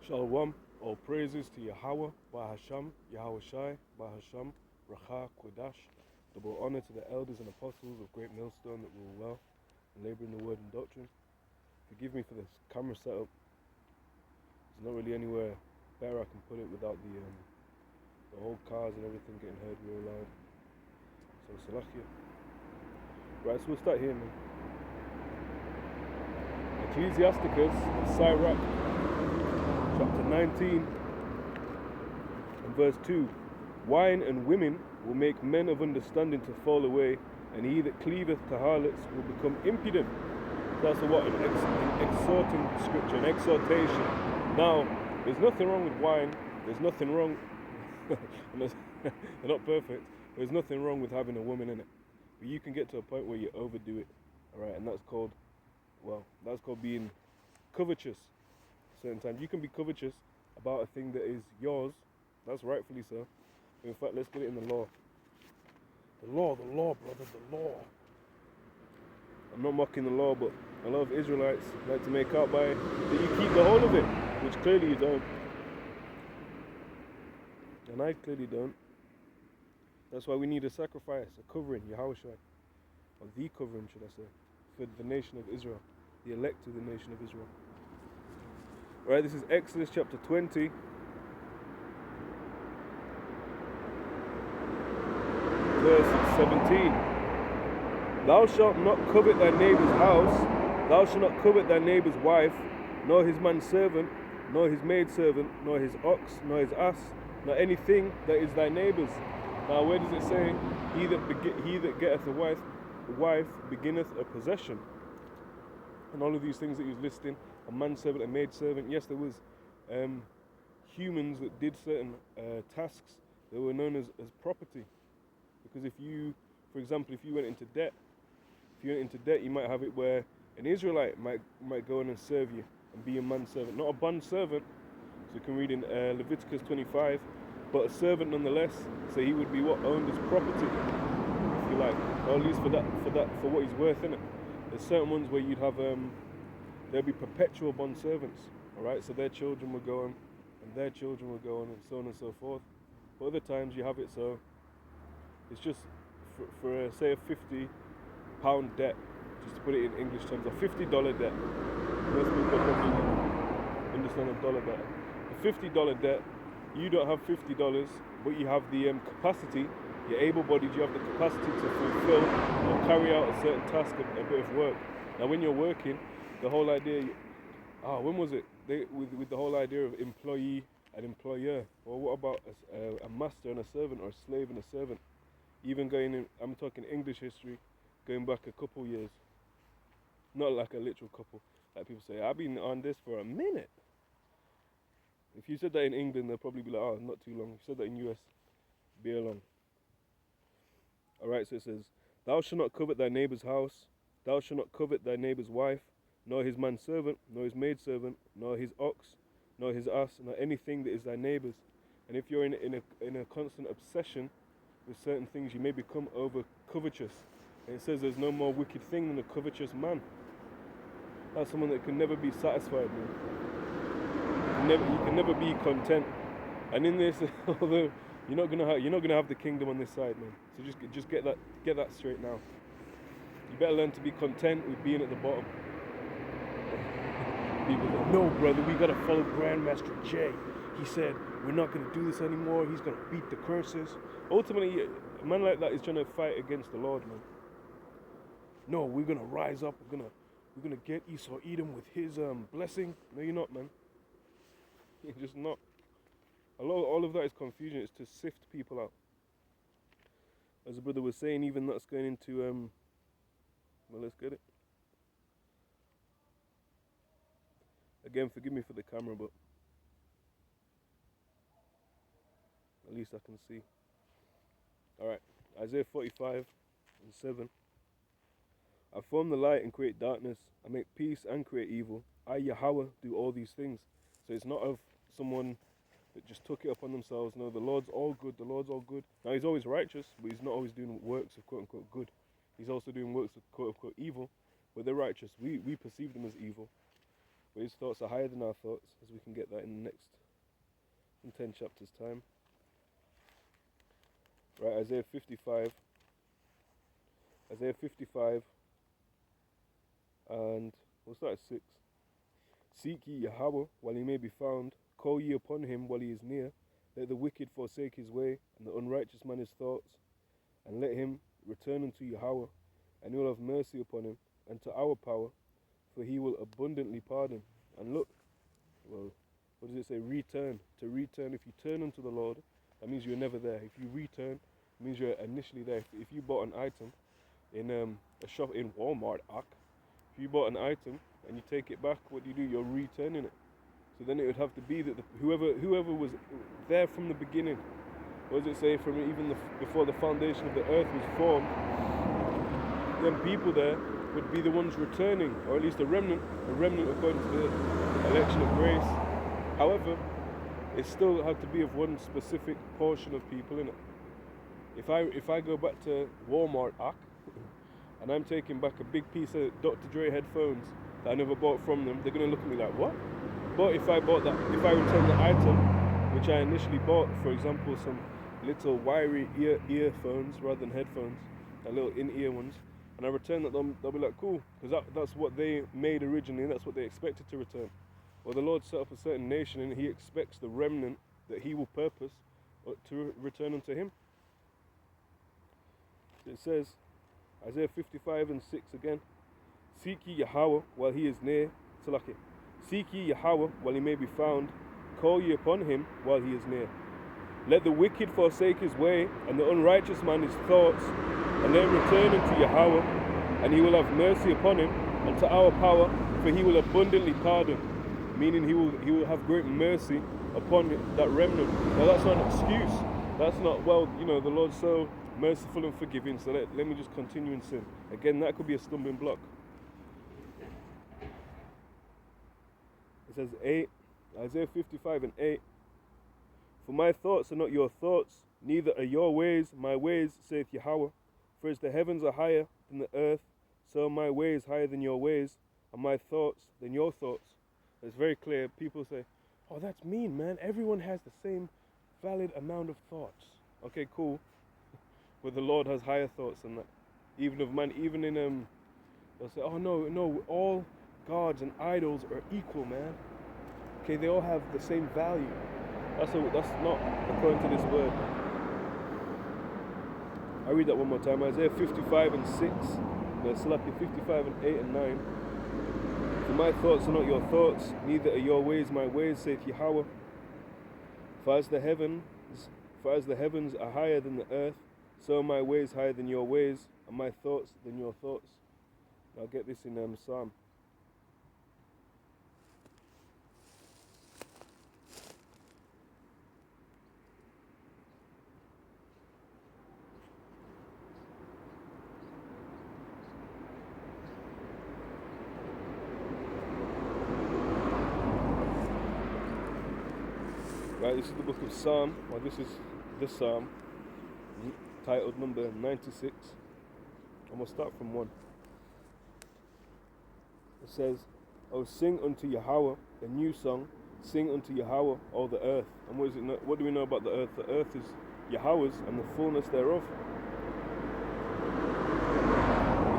Shalom, all praises to Yahawah, bahasham, Yahawashi, bahasham, bracha, kodash. Double honor to the elders and apostles of Great Millstone that rule well and labor in the word and doctrine. Forgive me for this camera setup. There's not really anywhere better I can put it without the whole cars and everything getting heard real loud. So salachia. Right, so we'll start here, man. Ecclesiasticus, Sirach, chapter 19 and verse 2. Wine and women will make men of understanding to fall away, and he that cleaveth to harlots will become impudent. That's what an exhorting scripture, an exhortation. Now, there's nothing wrong with wine. There's nothing wrong. They're not perfect. There's nothing wrong with having a woman in it. But you can get to a point where you overdo it. Alright, and that's called being covetous. Certain times you can be covetous about a thing that is yours. That's rightfully so. In fact, let's get it in the law. The law, brother, the law. I'm not mocking the law, but a lot of Israelites like to make out by that you keep the whole of it, which clearly you don't. And I clearly don't. That's why we need a sacrifice, a covering, Yahawashi, or the covering, should I say, for the nation of Israel, the elect of the nation of Israel. Right, this is Exodus chapter 20. Verse 17. Thou shalt not covet thy neighbour's house, thou shalt not covet thy neighbour's wife, nor his manservant, nor his maidservant, nor his ox, nor his ass, nor anything that is thy neighbour's. Now where does it say, he that getteth a wife beginneth a possession? And all of these things that he was listing, a manservant, a maidservant. Yes, there was humans that did certain tasks that were known as property. Because if you, for example, if you went into debt, you might have it where an Israelite might go in and serve you and be a manservant, not a bond servant. So you can read in Leviticus 25, but a servant nonetheless. So he would be what owned as property, if you like, or at least for what he's worth, innit? There's certain ones where you'd have there'll be perpetual bond servants, all right? So their children will go on, and their children will go on, and so on and so forth. But other times you have it so it's just for say a £50 debt, just to put it in English terms, a $50 debt. Most people probably understand a dollar better. A $50 debt, you don't have $50, but you have the capacity. You're able-bodied. You have the capacity to fulfill or carry out a certain task, a bit of work. Now, when you're working, the whole idea, when was it? With the whole idea of employee and employer. Or what about a master and a servant, or a slave and a servant? Even going in, I'm talking English history, going back a couple years. Not like a literal couple. Like people say, I've been on this for a minute. If you said that in England, they'll probably be like, oh, not too long. If you said that in US, be along. Alright, so it says, thou shalt not covet thy neighbour's house, thou shalt not covet thy neighbour's wife, nor his manservant, nor his maidservant, nor his ox, nor his ass, nor anything that is thy neighbour's. And if you're in a constant obsession with certain things, you may become over covetous. And it says there's no more wicked thing than a covetous man. That's someone that can never be satisfied, man. You can never be content. And in this, although you're not gonna have the kingdom on this side, man. So just get that straight now. You better learn to be content with being at the bottom. People go, no, brother, we gotta follow Grandmaster J. He said we're not gonna do this anymore. He's gonna beat the curses. Ultimately, a man like that is trying to fight against the Lord, man. No, we're gonna rise up. We're gonna get Esau, Edom with his blessing. No, you're not, man. You're just not. All of that is confusion. It's to sift people out. As the brother was saying, even that's going into well, let's get it. Again, forgive me for the camera, but at least I can see. Alright, Isaiah 45 and 7. I form the light and create darkness. I make peace and create evil. I, Yahawah, do all these things. So it's not of someone that just took it upon themselves. No, the Lord's all good. The Lord's all good. Now, he's always righteous, but he's not always doing works of quote-unquote good. He's also doing works of quote-unquote evil, but they're righteous. We perceive them as evil. But his thoughts are higher than our thoughts, as we can get that in the next, in 10 chapters' time. Right, Isaiah 55. Isaiah 55, and we'll start at 6. Seek ye Yahawah while he may be found, call ye upon him while he is near. Let the wicked forsake his way, and the unrighteous man his thoughts, and let him return unto Yahawah, and he will have mercy upon him, and to our power, for he will abundantly pardon. And look, well, what does it say? Return. To return, if you turn unto the Lord, that means you're never there. If you return, it means you're initially there. If you bought an item in a shop in Walmart, if you bought an item and you take it back, what do? You're returning it. So then it would have to be that whoever was there from the beginning, what does it say, from even before the foundation of the earth was formed, then people there would be the ones returning, or at least a remnant according to the election of grace. However, it still had to be of one specific portion of people, innit? If I go back to Walmart, and I'm taking back a big piece of Dr. Dre headphones that I never bought from them, they're gonna look at me like, what? But if I return the item which I initially bought, for example, some little wiry earphones rather than headphones, the little in-ear ones, and I return that, they'll be like, cool, because that's what they made originally, and that's what they expected to return. Well, the Lord set up a certain nation, and he expects the remnant that he will purpose to return unto him. So it says, Isaiah 55 and 6 again, seek ye Yahawah while he is near. Salaki. Seek ye Yahawah while he may be found, call ye upon him while he is near. Let the wicked forsake his way, and the unrighteous man his thoughts, and then return unto Yahawah, and he will have mercy upon him, and to our power, for he will abundantly pardon. Meaning he will have great mercy upon that remnant. Now that's not an excuse. That's not, well, the Lord's so merciful and forgiving, so let me just continue in sin. Again, that could be a stumbling block. It says 8, Isaiah 55 and 8. For my thoughts are not your thoughts, neither are your ways my ways, saith Yahawah. For as the heavens are higher than the earth, so are my ways higher than your ways, and my thoughts than your thoughts. It's very clear. People say, oh, that's mean, man. Everyone has the same valid amount of thoughts. Okay, cool. But the Lord has higher thoughts than that. Even of man, even in they'll say, oh no, all gods and idols are equal, man. Okay, they all have the same value. That's not according to this word. I read that one more time. Isaiah 55 and 6. Salaki 55 and 8 and 9. For my thoughts are not your thoughts, neither are your ways my ways, saith Yahawah. For as the heavens are higher than the earth, so are my ways higher than your ways, and my thoughts than your thoughts. I'll get this in Psalm. Right, this is the book of Psalm, or this is the Psalm, titled number 96. And we'll start from 1. It says, oh, sing unto Yahawah a new song, sing unto Yahawah all the earth. And what do we know about the earth? The earth is Yahawah's and the fullness thereof,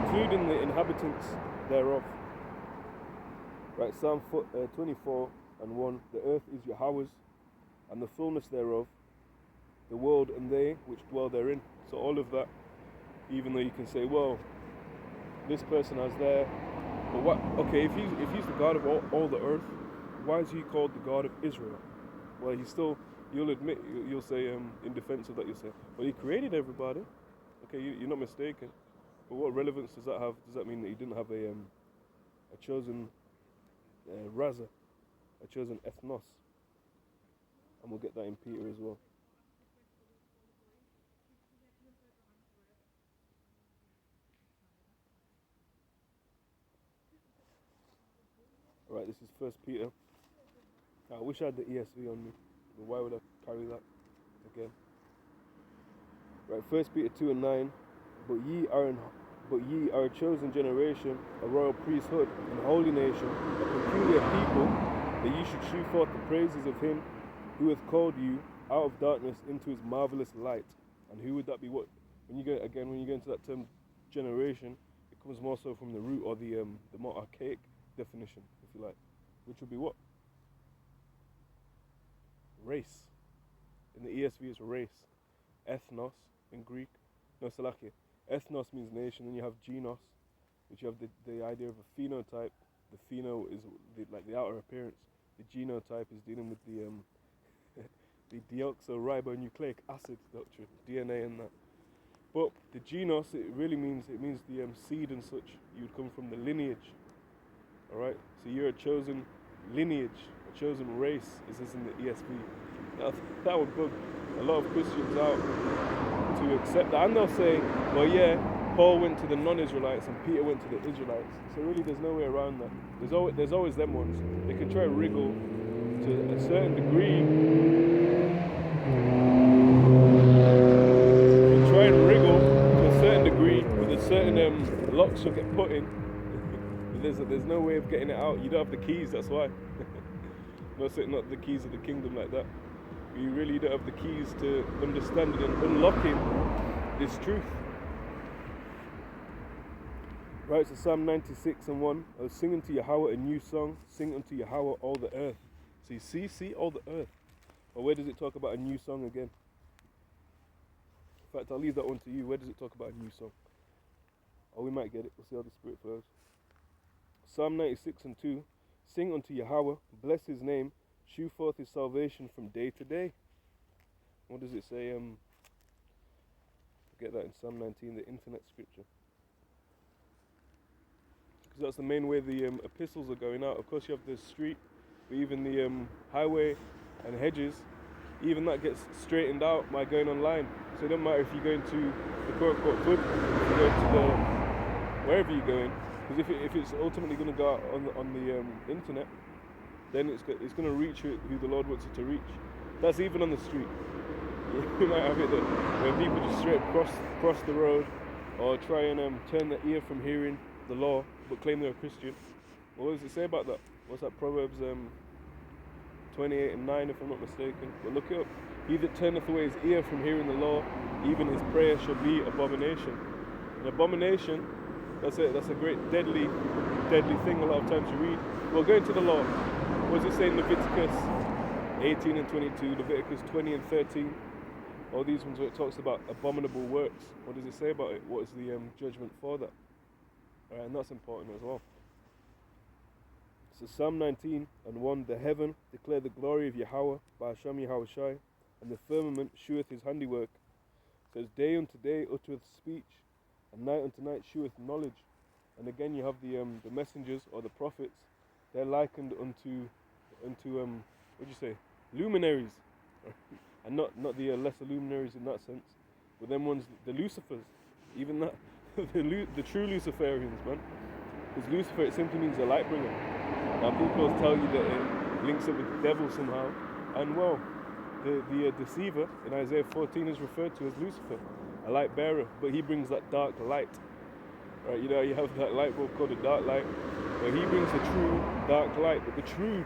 including the inhabitants thereof. Right, Psalm 24 and 1, the earth is Yahawah's, and the fullness thereof, the world and they which dwell therein. So all of that, even though you can say, well, this person has there, but what? Okay, if he's the God of all the earth, why is he called the God of Israel? Well, you'll say in defense of that, you'll say, well, he created everybody. Okay, you're not mistaken. But what relevance does that have? Does that mean that he didn't have a chosen raza, a chosen ethnos? And we'll get that in Peter as well. Alright, this is 1 Peter. I wish I had the ESV on me, but why would I carry that again? Right, 1 Peter 2 and 9. But ye are an But ye are a chosen generation, a royal priesthood, and holy nation, a peculiar people, that ye should shew forth the praises of him who hath called you out of darkness into his marvelous light. And who would that be? What when you go into that term generation, it comes more so from the root, or the more archaic definition, if you like, which would be what? Race. In the ESV it's race. Ethnos in Greek. No, Salakia. Ethnos means nation, and you have genos, which you have the idea of a phenotype. The pheno is like the outer appearance. The genotype is dealing with the the deoxyribonucleic acid doctrine, DNA and that. But the genos, it means the seed and such. You would come from the lineage. All right. So you're a chosen lineage, a chosen race. Is this in the ESV? That would bug a lot of Christians out to accept that, and they'll say, well, yeah, Paul went to the non-Israelites and Peter went to the Israelites. So really, there's no way around that. There's always them ones. They can try to wriggle to a certain degree. You try and wriggle to a certain degree with a certain locks you'll get put in. There's no way of getting it out. You don't have the keys. That's why. Not the keys of the kingdom like that. You really don't have the keys to understanding and unlocking this truth. Right, so Psalm 96:1. I was singing to Yahawah a new song. Sing unto Yahawah all the earth. So you see all the earth. Or where does it talk about a new song again? In fact, I'll leave that one to you. Where does it talk about a new song? Or we might get it. We'll see how the Spirit flows. Psalm 96:2. Sing unto Yahawah, bless his name, shew forth his salvation from day to day. What does it say? Get that in Psalm 19, the internet scripture. Because that's the main way the epistles are going out. Of course you have the street, but even the highway and hedges, even that gets straightened out by going online. So it doesn't matter if you're going to the quote-unquote hood, if you're going to the wherever you're going, because if it's ultimately going to go out on the internet, then it's going to reach who the Lord wants it to reach. That's even on the street. You might have it that when people just straight cross the road, or try and turn their ear from hearing the law, but claim they're a Christian. What does it say about that? What's that? Proverbs 28:9, if I'm not mistaken. But look it up. He that turneth away his ear from hearing the law, even his prayer shall be abomination. An abomination, that's a great deadly thing. A lot of times you read, well, go into the law. What does it say in Leviticus 18 and 22, Leviticus 20 and 13? All these ones where it talks about abominable works. What does it say about it? What is the judgment for that? And that's important as well. So Psalm 19:1, the heaven declare the glory of Yahawah, bahasham Yahawashi, and the firmament sheweth his handiwork. It says, day unto day uttereth speech, and night unto night sheweth knowledge. And again you have the messengers or the prophets. They're likened unto what do you say, luminaries, and not the lesser luminaries in that sense, but them ones, the Lucifers, even that, the true Luciferians, man. Because Lucifer, it simply means a light bringer. Now people will tell you that it links up with the devil somehow, and well, the deceiver in Isaiah 14 is referred to as Lucifer, a light bearer, but he brings that dark light. Right, you know, you have that light bulb called a dark light, but he brings the true dark light. But the true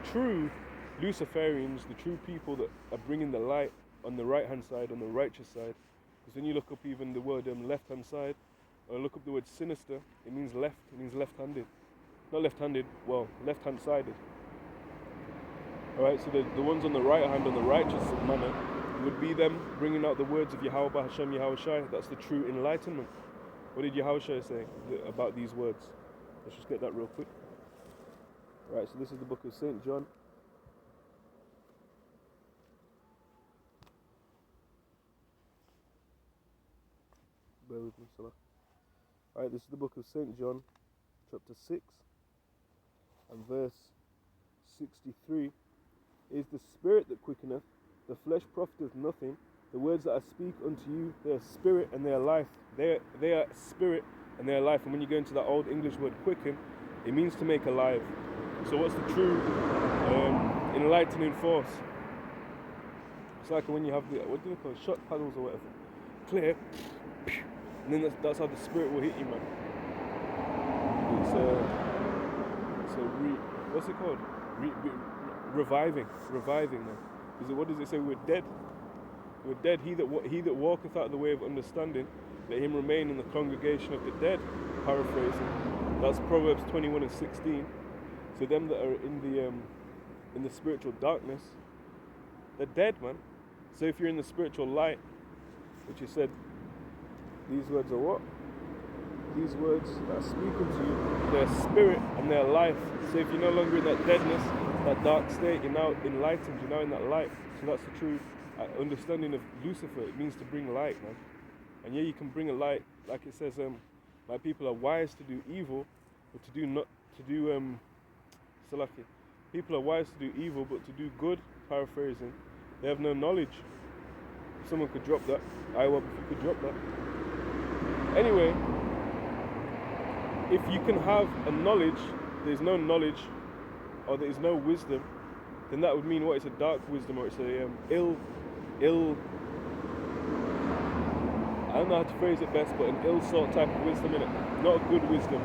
Luciferians, the true people that are bringing the light on the right-hand side, on the righteous side, because when you look up even the word left-hand side, or look up the word sinister, it means left, it means left-handed. Not left-handed, well, left-hand-sided. Alright, so the ones on the right hand, on the righteous manner, would be them bringing out the words of Yahawah, bahasham Yahawashi. That's the true enlightenment. What did Yahawashi say about these words? Let's just get that real quick. Right, so this is the book of St. John. Bear with me, Salah. Alright, this is the book of St. John, chapter 6, and verse 63. It is the Spirit that quickeneth, the flesh profiteth nothing. The words that I speak unto you, they are spirit and they are life. They are spirit and they are life. And when you go into that old English word quicken, it means to make alive. So what's the true enlightening force? It's like when you have the, what do they call it, shot paddles or whatever. Clear, and then that's how the Spirit will hit you, man. what's it called? Reviving, man. What does it say? We're dead. We're dead. He that walketh out of the way of understanding, let him remain in the congregation of the dead. Paraphrasing. That's Proverbs 21:16. So them that are in the spiritual darkness, they're dead, man. So if you're in the spiritual light, which he said, these words are what? These words that are speaking to you, they're spirit and they're life. So if you're no longer in that deadness, that dark state, you're now enlightened, you're now in that light. So that's the true understanding of Lucifer. It means to bring light, man. And yeah, you can bring a light, like it says, my people are wise to do evil, but Salaki. People are wise to do evil, but to do good, paraphrasing, they have no knowledge. If someone could drop that, Yahawah, if you could drop that. Anyway, if you can have a knowledge, there's no knowledge, or there is no wisdom, then that would mean what? It's a dark wisdom, or it's a ill, I don't know how to phrase it best, but an ill sort type of wisdom, innit? Not a good wisdom,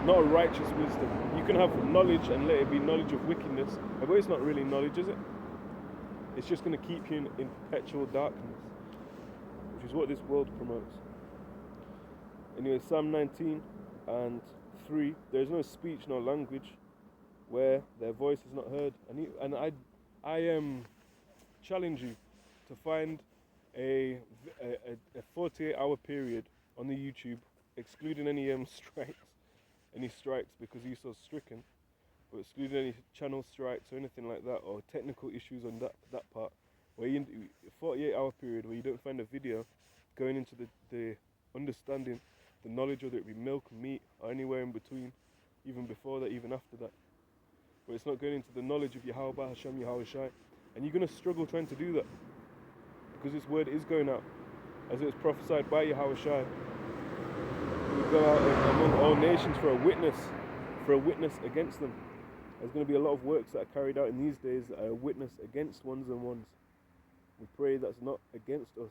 not a righteous wisdom. You can have knowledge and let it be knowledge of wickedness, but it's not really knowledge, is it? It's just going to keep you in perpetual darkness, which is what this world promotes. Anyway, Psalm 19:3, there is no speech nor language where their voice is not heard. And I challenge you to find a 48-hour period on the YouTube, excluding any strikes because Esau's stricken, but excluding any channel strikes or anything like that, or technical issues on that part, where a 48-hour period where you don't find a video going into the understanding, the knowledge, whether it be milk, meat, or anywhere in between, even before that, even after that, where it's not going into the knowledge of Yahawah, bahasham, Yahawashi, and you're going to struggle trying to do that, because this word is going out, as it was prophesied by Yahawashi. We go out among all nations for a witness against them. There's going to be a lot of works that are carried out in these days that are a witness against ones and ones. We pray that's not against us,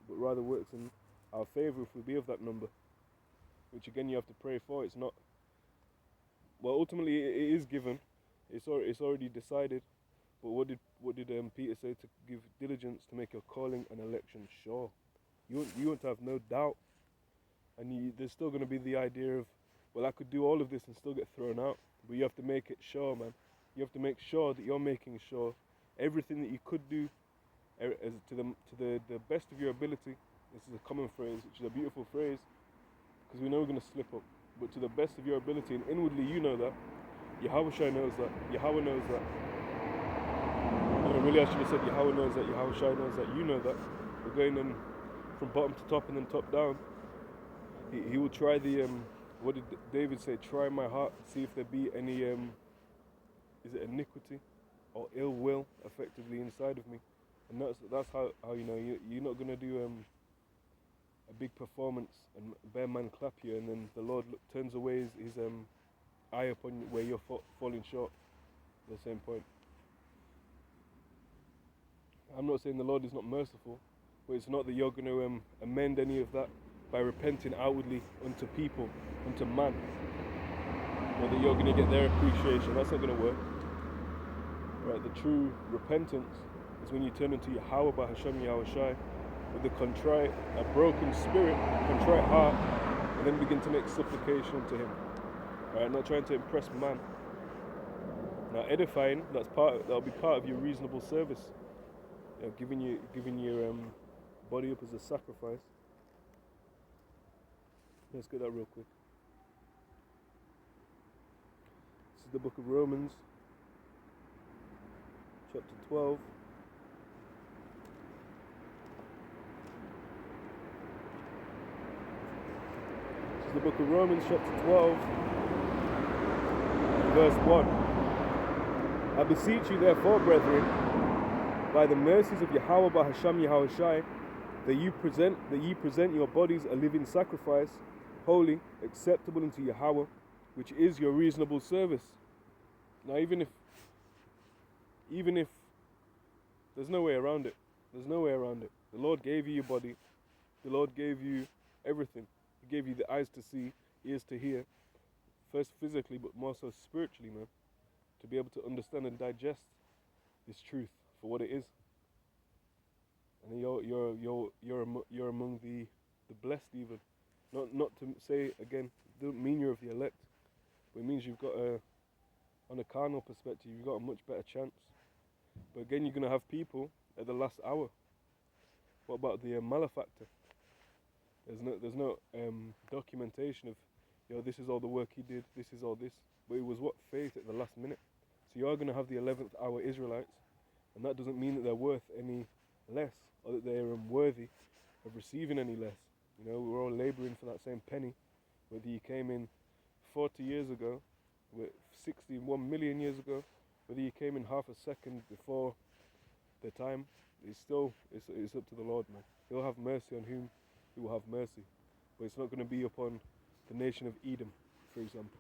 but rather works in our favour if we be of that number. Which again you have to pray for. It's not. Well, ultimately it is given. It's already decided. But what did Peter say? To give diligence to make your calling and election sure. You want to have no doubt. And there's still going to be the idea of, well, I could do all of this and still get thrown out. But you have to make it sure, man. You have to make sure that you're making sure everything that you could do to the best of your ability. This is a common phrase, which is a beautiful phrase, because we know we're going to slip up. But to the best of your ability, and inwardly you know that. Yahawashi knows that. Yahawah knows that. Really, I should have said Yahawah knows that. Yahawashi knows that. You know that. We're going in from bottom to top and then top down. He will try what did David say? Try my heart, see if there be any, is it iniquity or ill will effectively inside of me. And that's how you know you're not going to do a big performance and bear man clap you, and then the Lord turns away his eye upon you where you're falling short. At the same point. I'm not saying the Lord is not merciful, but it's not that you're going to amend any of that by repenting outwardly unto people, unto man, or that you're going to get their appreciation. That's not going to work. Right? The true repentance is when you turn into Yahawah, bahasham, Yahawashi, with a contrite, a broken spirit, contrite heart, and then begin to make supplication to Him. Right? Not trying to impress man. Now, edifying, that'll be part of your reasonable service. You know, giving your body up as a sacrifice. Let's get that real quick. This is the book of Romans, chapter 12. This is the book of Romans, chapter 12, verse 1. I beseech you, therefore, brethren, by the mercies of Yahawah, bahasham, Yahawashi, that ye present your bodies a living sacrifice, holy, acceptable unto Yahawah, which is your reasonable service. Now, even if there's no way around it, the Lord gave you your body, the Lord gave you everything. He gave you the eyes to see, ears to hear, first physically, but more so spiritually, man, to be able to understand and digest this truth for what it is. And you're among the blessed, even. Not to say again, doesn't mean you're of the elect, but it means you've got on a carnal perspective, you've got a much better chance. But again, you're gonna have people at the last hour. What about the malefactor? There's no documentation of, this is all the work he did, this is all this. But it was what? Faith at the last minute. So you are going to have the 11th hour Israelites, and that doesn't mean that they're worth any less, or that they're unworthy of receiving any less. We're all labouring for that same penny, whether you came in 40 years ago, 61 million years ago, whether you came in half a second before the time, it's up to the Lord, man. He'll have mercy on whom He will have mercy, but it's not going to be upon the nation of Edom, for example.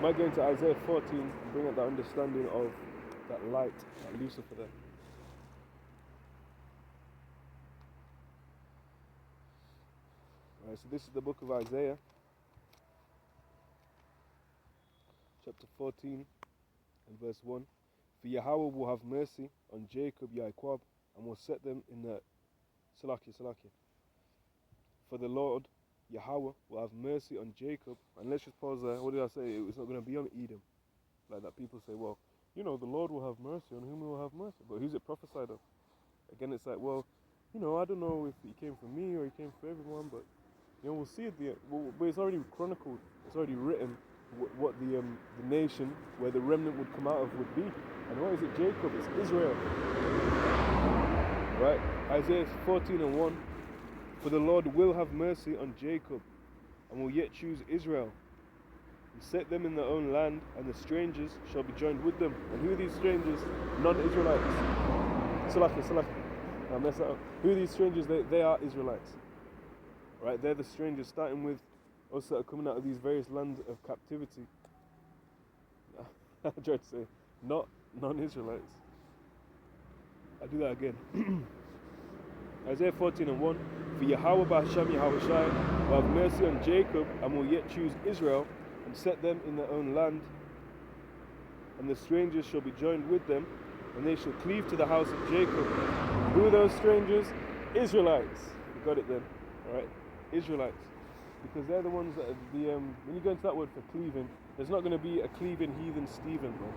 Might go into Isaiah 14 and bring out that understanding of that light, that Lucifer there. Alright, so this is the book of Isaiah, chapter 14 and verse 1. For Yahawah will have mercy on Jacob, Yaakov, and will set them in the Salakia. For the Lord, Yahawah, will have mercy on Jacob. And let's just pause there. What did I say? It's not going to be on Edom. Like that people say, well, the Lord will have mercy on whom He will have mercy. But who's it prophesied of? Again, it's like, well, I don't know if He came for me or He came for everyone, but, we'll see at the end. But it's already chronicled. It's already written what the nation where the remnant would come out of would be. And what is it? Jacob. It's Israel. Right? Isaiah 14 and 1. For the Lord will have mercy on Jacob, and will yet choose Israel, and set them in their own land, and the strangers shall be joined with them. And who are these strangers? Non-Israelites. Salakia. I mess that up. Who are these strangers? They are Israelites. Right? They're the strangers, starting with us that are coming out of these various lands of captivity. I tried to say, not non-Israelites. I'll do that again. Isaiah 14 and 1. For Yahawah, bahasham, Yahawashi, will have mercy on Jacob, and will yet choose Israel, and set them in their own land. And the strangers shall be joined with them, and they shall cleave to the house of Jacob. Who are those strangers? Israelites. You got it then. Alright? Israelites. Because they're the ones that are when you go into that word for cleaving, there's not going to be a cleaving heathen Stephen, man.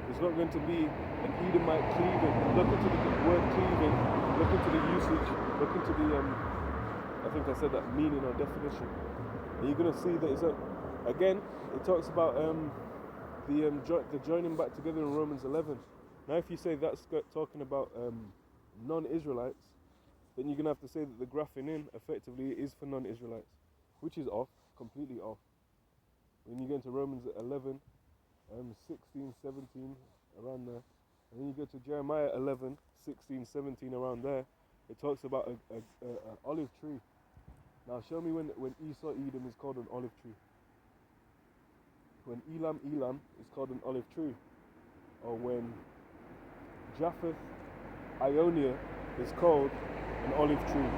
There's not going to be an Edomite cleaving. Look into the word cleaving, look into the usage, look into the, I think I said that meaning or definition. And you're going to see that again, it talks about the joining back together in Romans 11. Now if you say that's talking about non-Israelites, then you're going to have to say that the graphing in effectively is for non-Israelites, which is off, completely off. When you go into Romans 11, 16, 17, around there, and then you go to Jeremiah 11, 16, 17, around there, it talks about an olive tree. Now show me when Esau Edom is called an olive tree. When Elam is called an olive tree. Or when Japheth Ionia is called an olive tree.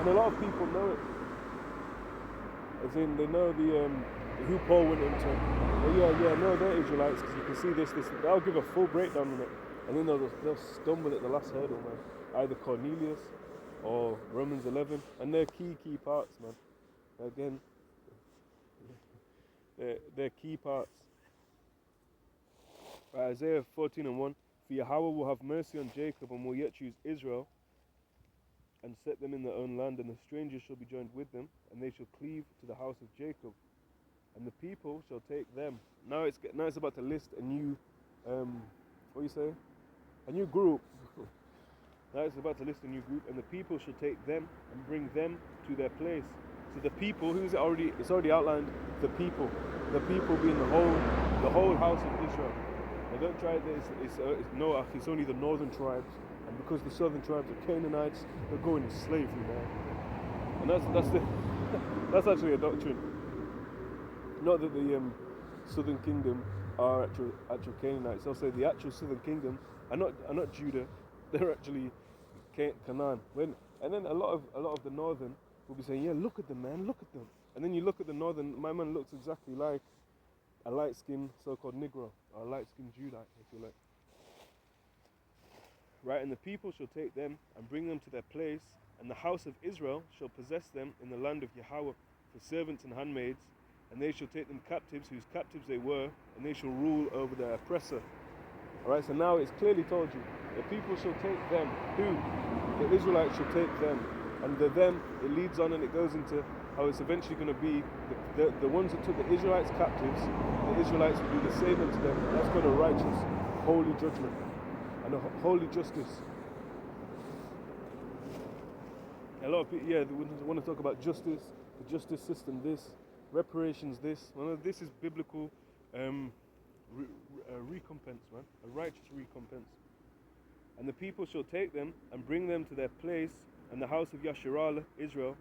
And a lot of people know it. As in, they know who Paul went into. No, they're Israelites, because you can see this. I'll give a full breakdown on it. And then they'll stumble at the last hurdle, man. Either Cornelius or Romans 11. And they're key parts, man. Again, they're key parts. Isaiah 14 and 1. For Yahawah will have mercy on Jacob, and will yet choose Israel, and set them in their own land, and the strangers shall be joined with them, and they shall cleave to the house of Jacob, and the people shall take them. Now it's about to list a new, what do you say? A new group. Now it's about to list a new group, and the people shall take them and bring them to their place. So the people, who's it already? It's already outlined. The people being the whole house of Israel. Now don't try this. It's only the northern tribes, and because the southern tribes are Canaanites, they're going into slavery, man. And that's actually a doctrine. Not that southern kingdom are actual Canaanites. They'll say the actual southern kingdom are not Judah, they're actually Canaan. And then a lot of the northern will be saying, yeah, look at them, man, look at them. And then you look at the northern, my man looks exactly like a light-skinned so-called Negro, or a light-skinned Judite, if you like. Right, and the people shall take them and bring them to their place, and the house of Israel shall possess them in the land of Yahawah for servants and handmaids, and they shall take them captives, whose captives they were, and they shall rule over their oppressor. Alright, so now it's clearly told you, the people shall take them. Who? The Israelites shall take them. And the them, it leads on and it goes into how it's eventually going to be the ones that took the Israelites captives, the Israelites will do the same unto them. That's called a righteous, holy judgment and a holy justice. A lot of people, they want to talk about justice, the justice system, this, reparations, this. Well, this is biblical recompense, man, a righteous recompense. And the people shall take them and bring them to their place, and the house of Yasharallah, Israel,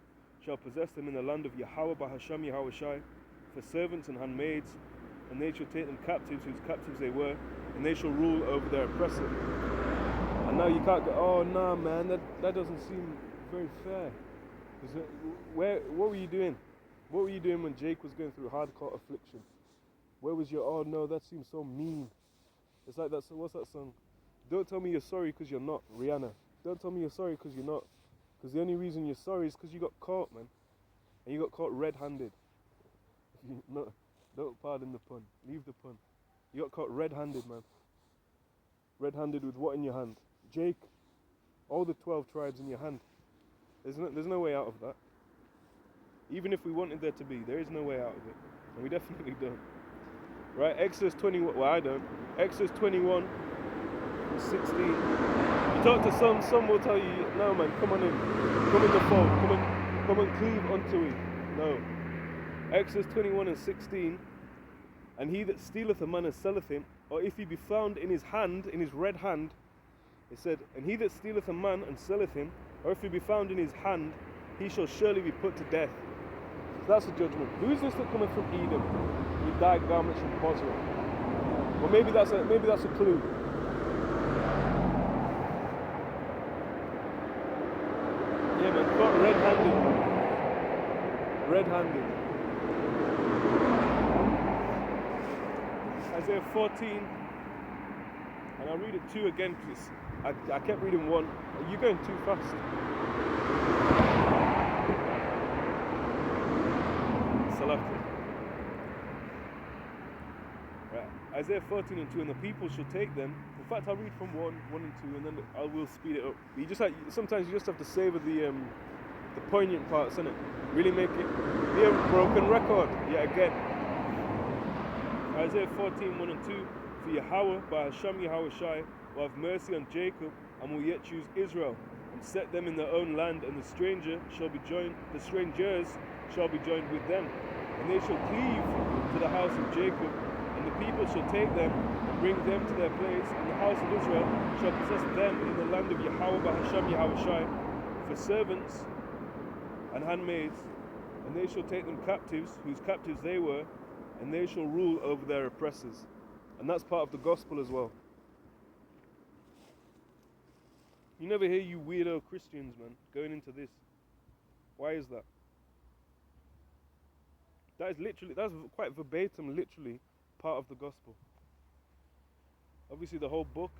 shall possess them in the land of Yahawah, bahasham, Yahawashi, for servants and handmaids, and they shall take them captives, whose captives they were, and they shall rule over their oppressor. And now you can't go, oh nah man, that doesn't seem very fair. What were you doing? What were you doing when Jake was going through hardcore affliction? Where was your, oh no, that seems so mean. It's like that, what's that song? Don't tell me you're sorry because you're not, Rihanna. Don't tell me you're sorry because you're not. Because the only reason you're sorry is because you got caught, man. And you got caught red-handed. No, don't pardon the pun. Leave the pun. You got caught red-handed, man. Red-handed with what in your hand? Jake, all the 12 tribes in your hand. There's no way out of that. Even if we wanted there to be, there is no way out of it. And we definitely don't. Right, Exodus 21, well I don't. Exodus 21, 16. You talk to some will tell you, no man, come on in. Come in the fold, come and cleave unto it. No. Exodus 21 and 16. And he that stealeth a man and selleth him, or if he be found in his hand, in his red hand, it said, and he that stealeth a man and selleth him, or if he be found in his hand, he shall surely be put to death. So that's the judgment. Who is this that cometh from Edom, with dyed garments from Bozrah? Well, maybe that's a clue. Yeah, man, caught red-handed. Red-handed. Isaiah 14, and I'll read it 2 again because I kept reading 1. You're going too fast. Salafti. Right. Isaiah 14 and 2, and the people shall take them. In fact, I'll read from 1 and 2, and then I will speed it up. You just sometimes you just have to savor the poignant parts, innit? Really make it be a broken record yet again. Isaiah 14, 1 and 2. For Yahawah, bahasham, Yahawashi, will have mercy on Jacob, and will yet choose Israel, and set them in their own land, and the strangers shall be joined with them, and they shall cleave to the house of Jacob, and the people shall take them and bring them to their place, and the house of Israel shall possess them in the land of Yahawah, bahasham, Yahawashi, for servants and handmaids, and they shall take them captives, whose captives they were, and they shall rule over their oppressors. And that's part of the gospel as well. You never hear you weirdo Christians, man, going into this. Why is that? That's quite verbatim, literally, part of the gospel. Obviously the whole book,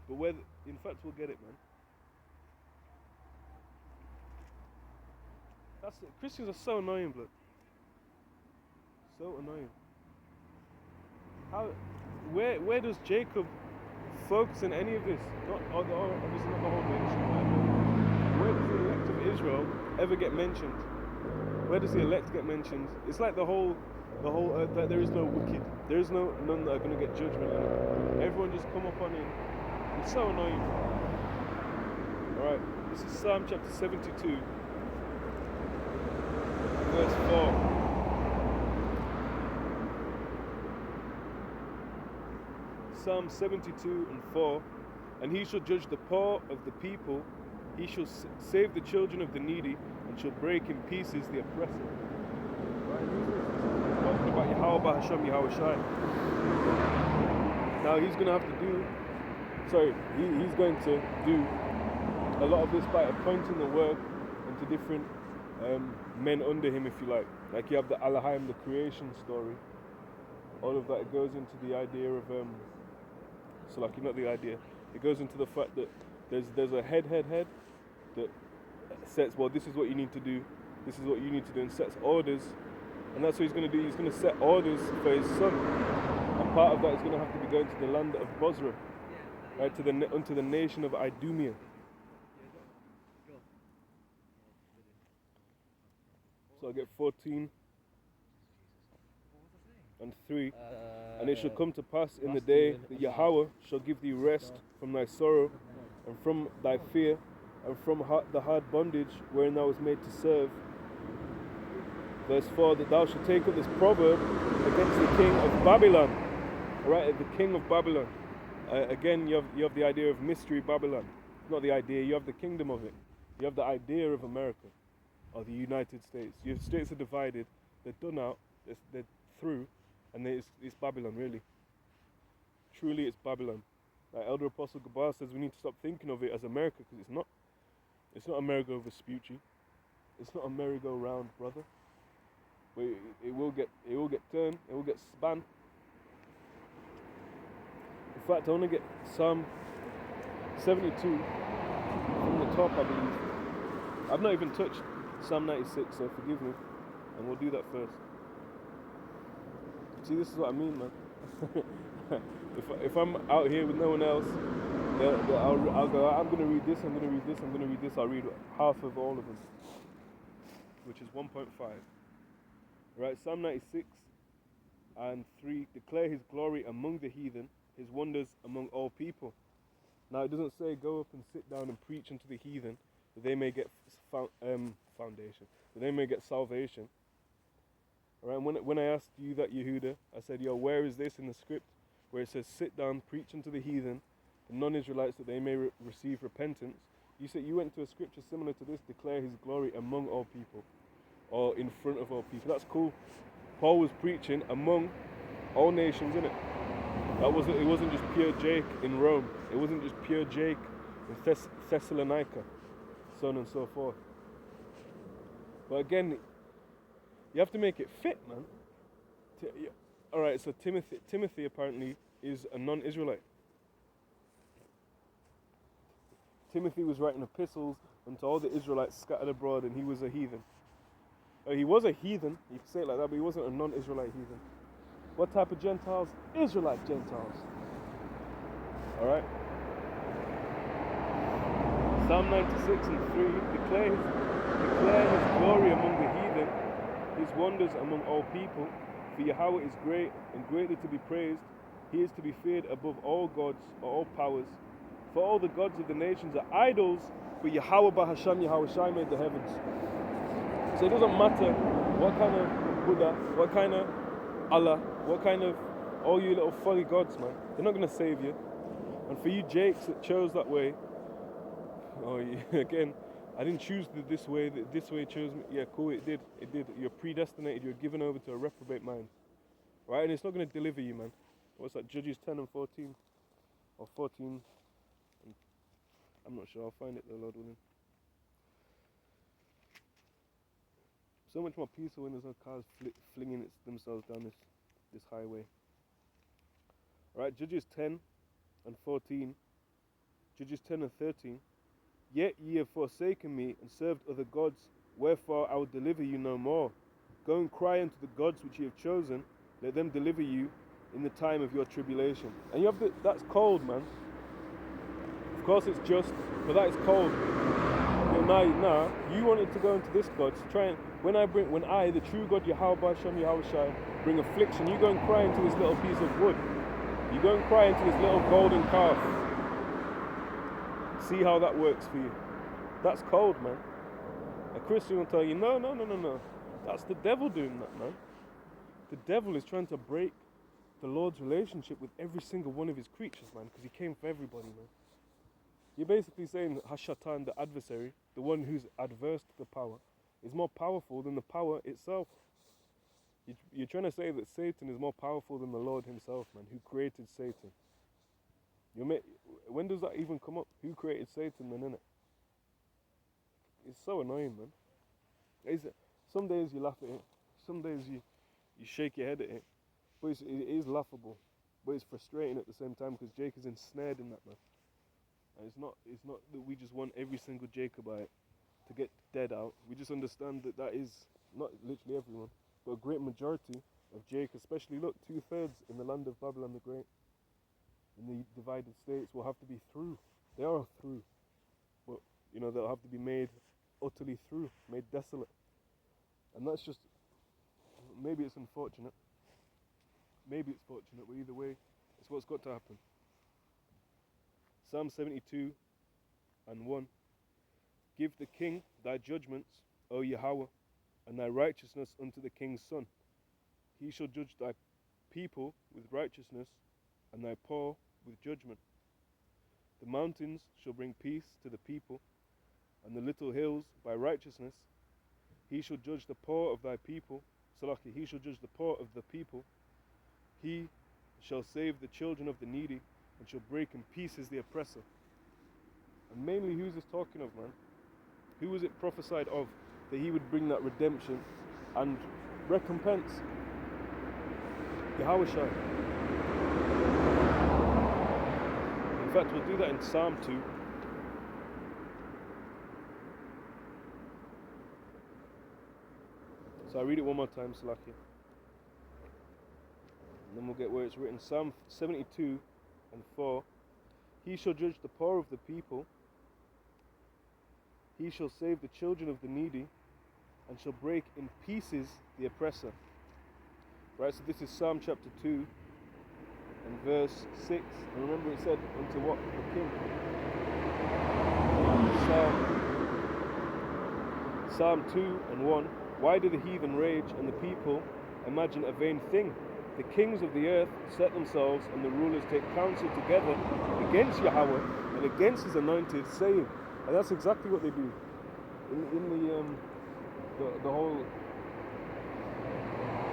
but in fact we'll get it, man. Christians are so annoying, blood. So annoying. Where does Jacob focus in any of this? Obviously not the whole nation. Where does the elect of Israel ever get mentioned? Where does the elect get mentioned? It's like the whole earth, that there is no wicked. There is none that are going to get judgment. Everyone just come up on it. It's so annoying. Alright, this is Psalm chapter 72, verse 4. Psalm 72 and 4, and he shall judge the poor of the people, he shall save the children of the needy, and shall break in pieces the oppressor. Right? Talking about about Yahawah, bahasham, Yahawashi. Now he's going to have to do, he's going to do a lot of this by appointing the work into different men under him, if you like. Like you have the halalyam, the creation story. All of that, it goes into the idea of, not the idea, it goes into the fact that there's a head that sets, well, this is what you need to do, this is what you need to do, and sets orders. And that's what he's going to do. He's going to set orders for his son. And part of that is going to have to be going to the land of Bosra, right, unto the nation of Idumea. So I get 14 and 3. And it shall come to pass in the day that Yahawah shall give thee rest from thy sorrow and from thy fear and from the hard bondage wherein thou was made to serve. Verse 4, that thou shalt take up this proverb against the king of Babylon. Alright, the king of Babylon. Again, you have the idea of mystery Babylon. Not the idea, you have the kingdom of it. You have the idea of America, or the United States. Your states are divided, they're done out, they're through, and it's Babylon, really. Truly, it's Babylon. Like Elder Apostle Gabar says, we need to stop thinking of it as America, because it's not. It's not America over Vespucci. It's not a merry-go-round, brother. But it will get turned, it will get spun. In fact, I want to get Psalm 72 from the top, I believe. I've not even touched Psalm 96, so forgive me, and we'll do that first. See, this is what I mean, man. if I'm out here with no one else, I'll go, I'm going to read this, I'm going to read this, I'm going to read this. I'll read half of all of them, which is 1.5. Right, Psalm 96 and 3, declare his glory among the heathen, his wonders among all people. Now it doesn't say go up and sit down and preach unto the heathen that they may get foundation, that they may get salvation. Alright, when I asked you that, Yehuda, I said, yo, where is this in the script where it says sit down, preach unto the heathen, the non-Israelites, that they may receive repentance? You said you went to a scripture similar to this, declare his glory among all people, or in front of all people. That's cool. Paul was preaching among all nations, innit? It wasn't just pure Jake in Rome. It wasn't just pure Jake in Thessalonica, so on and so forth. But again, you have to make it fit, man. Alright, so Timothy apparently is a non-Israelite. Timothy was writing epistles unto all the Israelites scattered abroad, and he was a heathen. He was a heathen, you can say it like that, but he wasn't a non-Israelite heathen. What type of Gentiles? Israelite Gentiles. Alright? Psalm 96 and 3, declare his glory among the heathen, his wonders among all people. For Yahawah is great and greatly to be praised. He is to be feared above all gods or all powers. For all the gods of the nations are idols, but Yahawah bahasham, Yahawashi made the heavens. So it doesn't matter what kind of Buddha, what kind of Allah, what kind of all you little funny gods, man. They're not going to save you. And for you Jakes that chose that way, again, I didn't choose this way chose me. Yeah, cool, it did. You're predestinated, you're given over to a reprobate mind. Right? And it's not going to deliver you, man. What's that, Judges 10 and 14? Or 14, I'm not sure, I'll find it, the Lord willing. So much more peaceful when there's no cars flinging themselves down this highway. Alright, Judges 10 and 14. Judges 10 and 13. Yet ye have forsaken me and served other gods, wherefore I will deliver you no more. Go and cry unto the gods which ye have chosen, let them deliver you in the time of your tribulation. And you have that's cold, man. Of course it's just, but that is cold. But now, you wanted to go into this God, so try and, when I, the true God, Yahawah, bahasham, Yahawashi, bring affliction, you go and cry into this little piece of wood. You go and cry into this little golden calf. See how that works for you. That's cold, man. A Christian will tell you, no. That's the devil doing that, man. The devil is trying to break the Lord's relationship with every single one of his creatures, man, because he came for everybody, man. You're basically saying Hashatan, the adversary, the one who's adverse to the power, is more powerful than the power itself. You're trying to say that Satan is more powerful than the Lord himself, man, who created Satan. When does that even come up? Who created Satan then, innit? It's so annoying, man. Some days you laugh at it, some days you shake your head at it, but it is laughable, but it's frustrating at the same time because Jake is ensnared in that, man. And it's not that we just want every single Jacobite to get dead out. We just understand that is not literally everyone, but a great majority of Jake, especially, look, 2/3 in the land of Babylon the Great, in the divided states, will have to be through. They are through, but they'll have to be made utterly through, made desolate. And that's just, maybe it's unfortunate, maybe it's fortunate, but either way, it's what's got to happen. Psalm 72:1. Give the king thy judgments, O Yahawah, and thy righteousness unto the king's son. He shall judge thy people with righteousness, and thy poor with judgment. The mountains shall bring peace to the people, and the little hills by righteousness. He shall judge the poor of thy people. Salaki, he shall judge the poor of the people. He shall save the children of the needy, and shall break in pieces the oppressor. And mainly, who's this talking of, man? Who was it prophesied of that he would bring that redemption and recompense? Yahawashi. In fact, we'll do that in Psalm 2. So I'll read it one more time, Salaki. And then we'll get where it's written. Psalm 72:4. He shall judge the poor of the people. He shall save the children of the needy, and shall break in pieces the oppressor. Right, so this is Psalm chapter 2 and verse 6. And remember it said, unto what? The king. Psalm 2:1. Why do the heathen rage and the people imagine a vain thing? The kings of the earth set themselves, and the rulers take counsel together against Yahawah and against his anointed, saying, and that's exactly what they do. In the whole.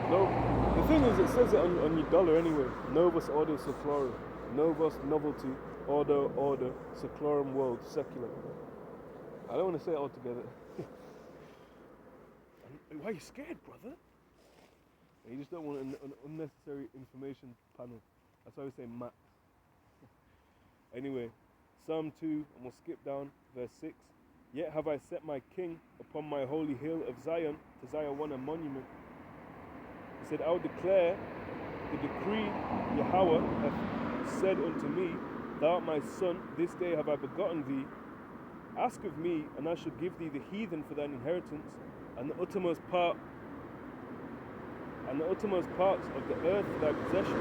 No, the thing is, it says it on your dollar anyway. Novus ordo seclorum, novus novelty, order seclorum world secular. I don't want to say it all together. Why are you scared, brother? You just don't want an unnecessary information panel. That's why we say max. Anyway, Psalm 2, and we'll skip down, verse 6. Yet have I set my king upon my holy hill of Zion, to Zion one a monument. He said, I will declare the decree Yahawah hath said unto me, Thou art my son, this day have I begotten thee. Ask of me, and I shall give thee the heathen for thine inheritance, and the uttermost parts of the earth for thy possession.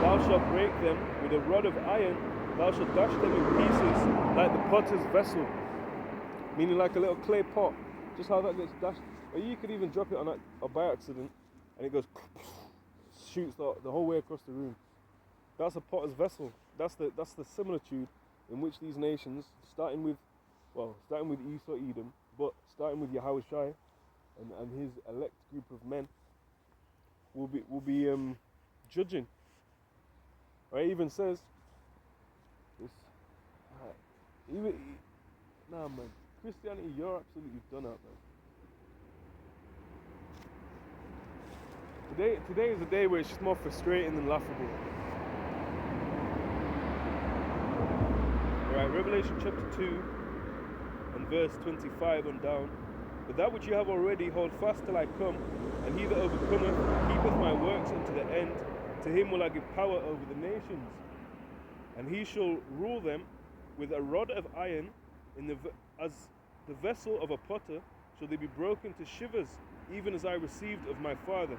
Thou shalt break them with a rod of iron, thou shalt dash them in pieces like the potter's vessel. Meaning like a little clay pot. Just how that gets dashed. Or you could even drop it on by accident, and it goes, shoots the whole way across the room. That's a potter's vessel. That's the similitude in which these nations, starting with Esau, Edom, but starting with Yahawashi and his elect group of men, will be judging. Right? It even says nah, man, Christianity, you're absolutely done out, man. Today is a day where it's just more frustrating than laughable. Alright, Revelation chapter 2 and verse 25 on down. But that which you have already, hold fast till I come, and he that overcometh keepeth my works unto the end. To him will I give power over the nations, and he shall rule them with a rod of iron. As the vessel of a potter shall they be broken to shivers, even as I received of my Father.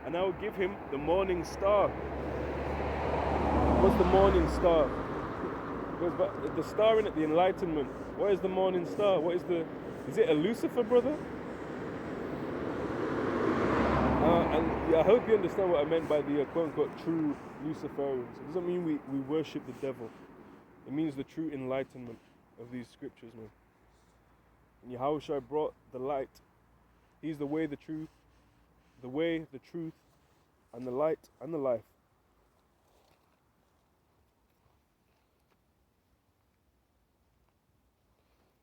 And I will give him the morning star. What's the morning star? Because the star in it, the enlightenment. What is the morning star? Is it a Lucifer, brother? And I hope you understand what I meant by the quote-unquote true Luciferians. It doesn't mean we worship the devil. It means the true enlightenment of these scriptures, man. And Yahawashi brought the light. He's the way, the truth, the way, the truth, and the light, and the life.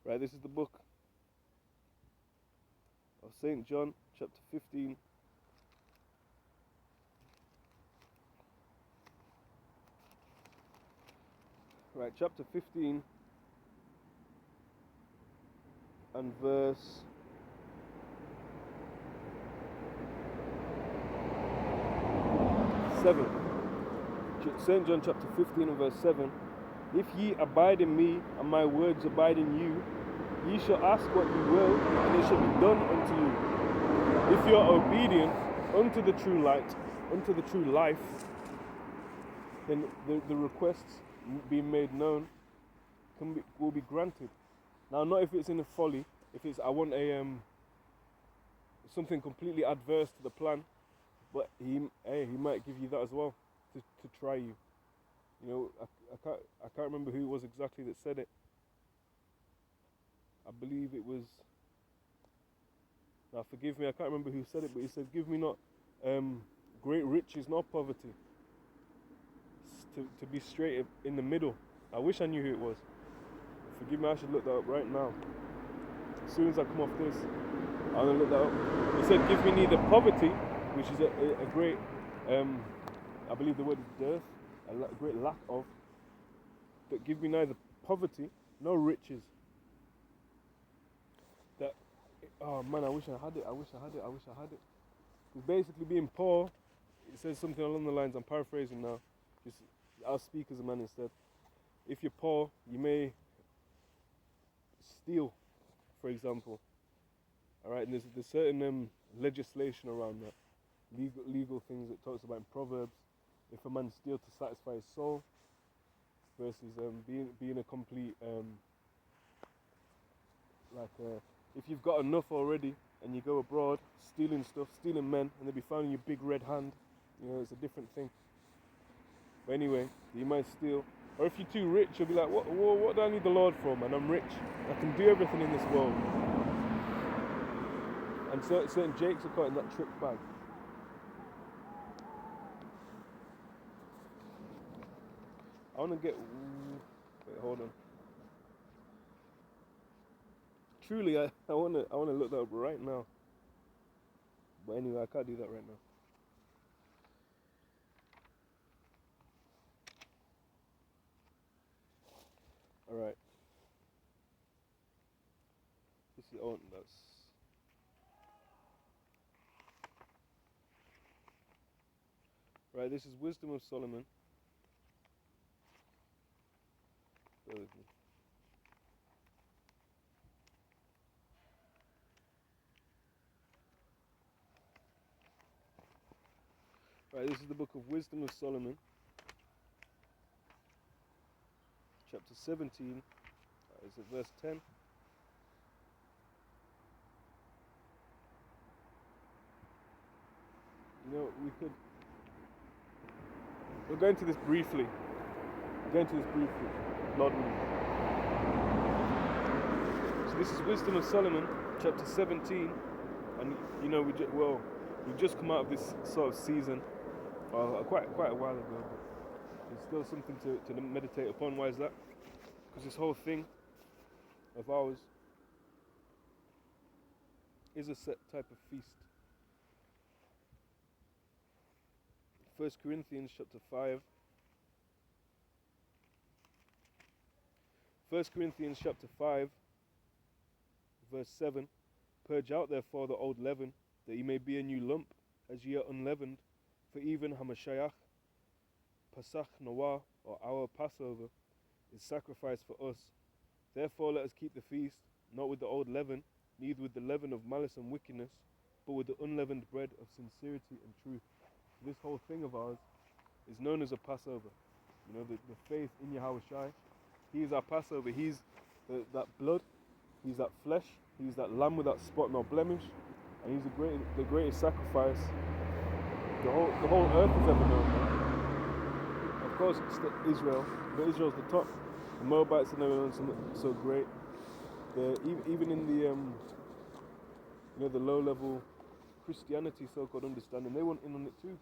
Right, this is the book of St. John, chapter 15. Right, chapter 15 and verse 7. St. John chapter 15 and verse 7. If ye abide in me, and my words abide in you, ye shall ask what ye will, and it shall be done unto you. If you are obedient unto the true light, unto the true life, then the requests being made known will be granted. Now, not if it's in a folly, if it's I want a something completely adverse to the plan, but he might give you that as well to try you. You know, I can't remember who it was exactly that said it. I believe it was. Now, forgive me, I can't remember who said it, but he said, "Give me not great riches nor poverty." To be straight in the middle. I wish I knew who it was. Forgive me, I should look that up right now. As soon as I come off this, I'm going to look that up. He said, give me neither poverty, which is a great, I believe the word is dearth, a great lack of, but give me neither poverty nor riches. Oh man, I wish I had it. Because basically being poor, it says something along the lines, I'm paraphrasing now, just I'll speak as a man instead. If you're poor, you may steal, for example. Alright, and there's certain legislation around that. Legal things that talks about in Proverbs. If a man steals to satisfy his soul versus being a complete if you've got enough already and you go abroad stealing stuff, stealing men, and they'll be finding your big red hand, you know, it's a different thing. But anyway, you might steal. Or if you're too rich, you'll be like, what do I need the Lord for, man? I'm rich. I can do everything in this world. And certain Jakes are caught in that trick bag. I want to get... Wait, hold on. Truly, I want to look that up right now. But anyway, I can't do that right now. Alright. This is that's right, this is Wisdom of Solomon. Bear with me. Right, this is the book of Wisdom of Solomon, chapter 17, is it verse 10? You know, we'll go into this briefly. Lord willing. So this is Wisdom of Solomon, chapter 17, and you know, we've just come out of this sort of season, quite a while ago, but there's still something to meditate upon. Why is that? Because this whole thing of ours is a set type of feast. 1 Corinthians chapter 5. 1 Corinthians chapter 5, verse 7. Purge out therefore the old leaven, that ye may be a new lump, as ye are unleavened. For even Hamashiach, Pasach Noah, or our Passover, is sacrificed for us. Therefore let us keep the feast, not with the old leaven, neither with the leaven of malice and wickedness, but with the unleavened bread of sincerity and truth. This whole thing of ours is known as a Passover. You know, the faith in Yahawashi. He is our Passover. He's that blood. He's that flesh. He's that lamb without spot nor blemish. And he's the greatest sacrifice the whole earth has ever known. Man. Of course, it's Israel. But Israel's the top. The Moabites have never known something so great. Even in the the low level Christianity so-called understanding, they want in on it too.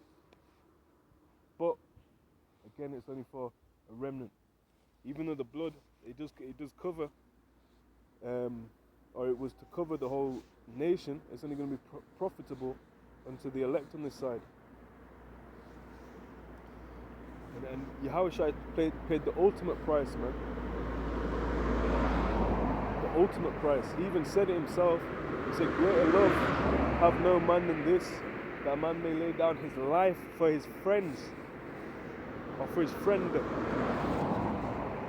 But again, it's only for a remnant. Even though the blood, it does cover, or it was to cover the whole nation, it's only going to be profitable unto the elect on this side. And Yahawashi paid the ultimate price, man. The ultimate price. He even said it himself. He said, greater love have no man than this, that a man may lay down his life for his friends, or for his friend.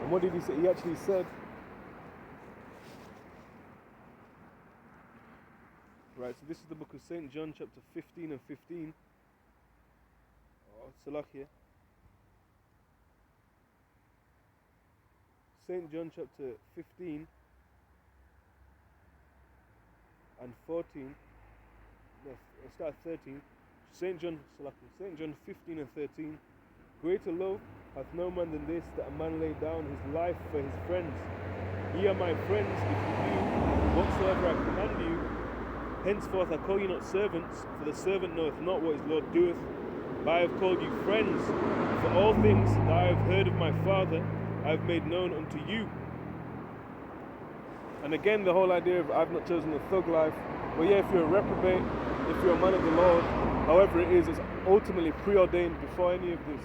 And what did he say? He actually said, right, so this is the book of St. John, chapter 15 and 15. Oh, Salak here. St. John chapter 15 and 14. No, I'll start at 13. St. John 15 and 13. Greater love hath no man than this, that a man lay down his life for his friends. Ye are my friends, if you do whatsoever I command you. Henceforth I call you not servants, for the servant knoweth not what his Lord doeth. But I have called you friends, for all things that I have heard of my Father I have made known unto you. And again, the whole idea of I've not chosen the thug life. Well, yeah, if you're a reprobate, if you're a man of the Lord, however it is, it's ultimately preordained before any of this.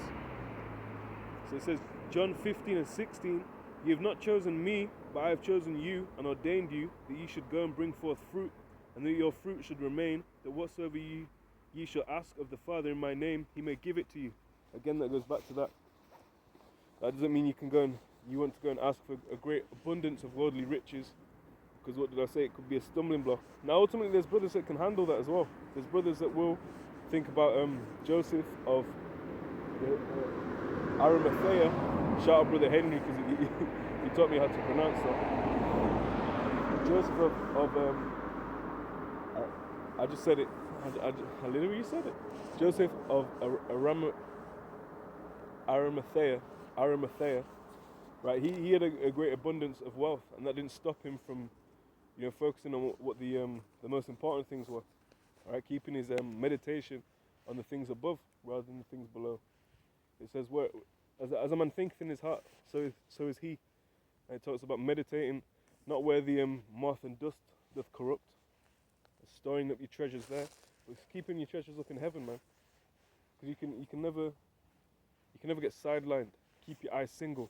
So it says, John 15 and 16, ye have not chosen me, but I have chosen you and ordained you, that ye should go and bring forth fruit, and that your fruit should remain, that whatsoever ye shall ask of the Father in my name, he may give it to you. Again, that goes back to that. That doesn't mean you want to go and ask for a great abundance of worldly riches, because what did I say? It could be a stumbling block. Now, ultimately, there's brothers that can handle that as well. There's brothers that will think about Joseph of Arimathea. Shout out Brother Henry, because he taught me how to pronounce that. Joseph of I just said it. I literally said it. Joseph of Arimathea, right? He had a great abundance of wealth, and that didn't stop him from, focusing on what the most important things were. All right, keeping his meditation on the things above rather than the things below. It says, "Where as a man thinketh in his heart, so is he." And it talks about meditating, not where the moth and dust doth corrupt, storing up your treasures there, but keeping your treasures up in heaven, man. Because you can never get sidelined. Keep your eyes single.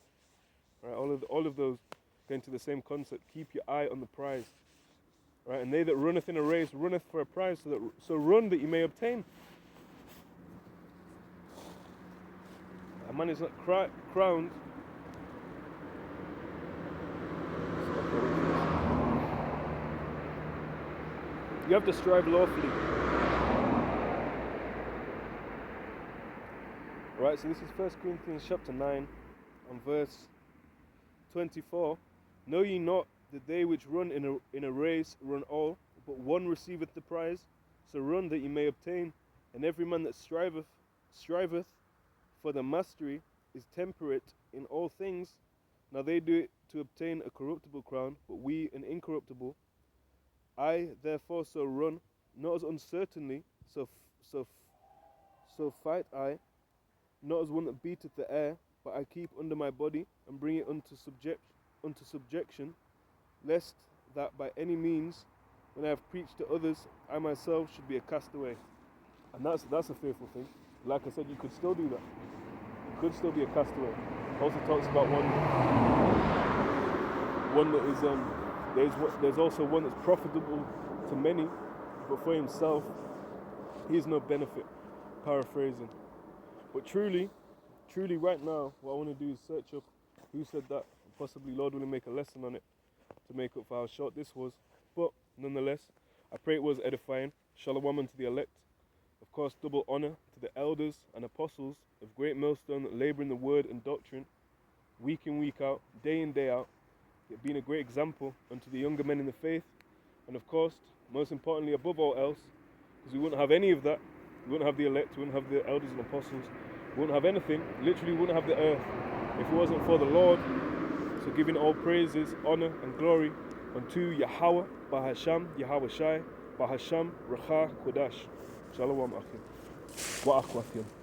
Right? All of those go into the same concept. Keep your eye on the prize. Right? And they that runneth in a race runneth for a prize, so run that you may obtain. A man is not crowned. You have to strive lawfully. Right, so this is 1 Corinthians chapter 9, on verse 24. Know ye not that they which run in a race run all, but one receiveth the prize? So run that ye may obtain. And every man that striveth for the mastery is temperate in all things. Now they do it to obtain a corruptible crown, but we an incorruptible. I therefore so run, not as uncertainly, so fight I, not as one that beateth the air, but I keep under my body and bring it unto subjection, lest that by any means, when I have preached to others, I myself should be a castaway. And that's a fearful thing. Like I said, you could still do that. You could still be a castaway. Also talks about one that is there's also one that's profitable to many, but for himself he is no benefit. Paraphrasing. But truly right now, what I want to do is search up who said that. Possibly Lord will make a lesson on it to make up for how short this was. But nonetheless, I pray it was edifying. Shalom unto the elect. Of course, double honor to the elders and apostles of Great Millstone that labor in the word and doctrine, week in, week out, day in, day out, yet being a great example unto the younger men in the faith. And of course, most importantly, above all else, because we wouldn't have any of that, we wouldn't have the elect, we wouldn't have the elders and apostles, we wouldn't have anything, literally wouldn't have the earth, if it wasn't for the Lord. So giving all praises, honor and glory unto Yahawah, bahasham, Yahawashi, bahasham, racha, kodash. Shalom, achim. Wa akhwatim.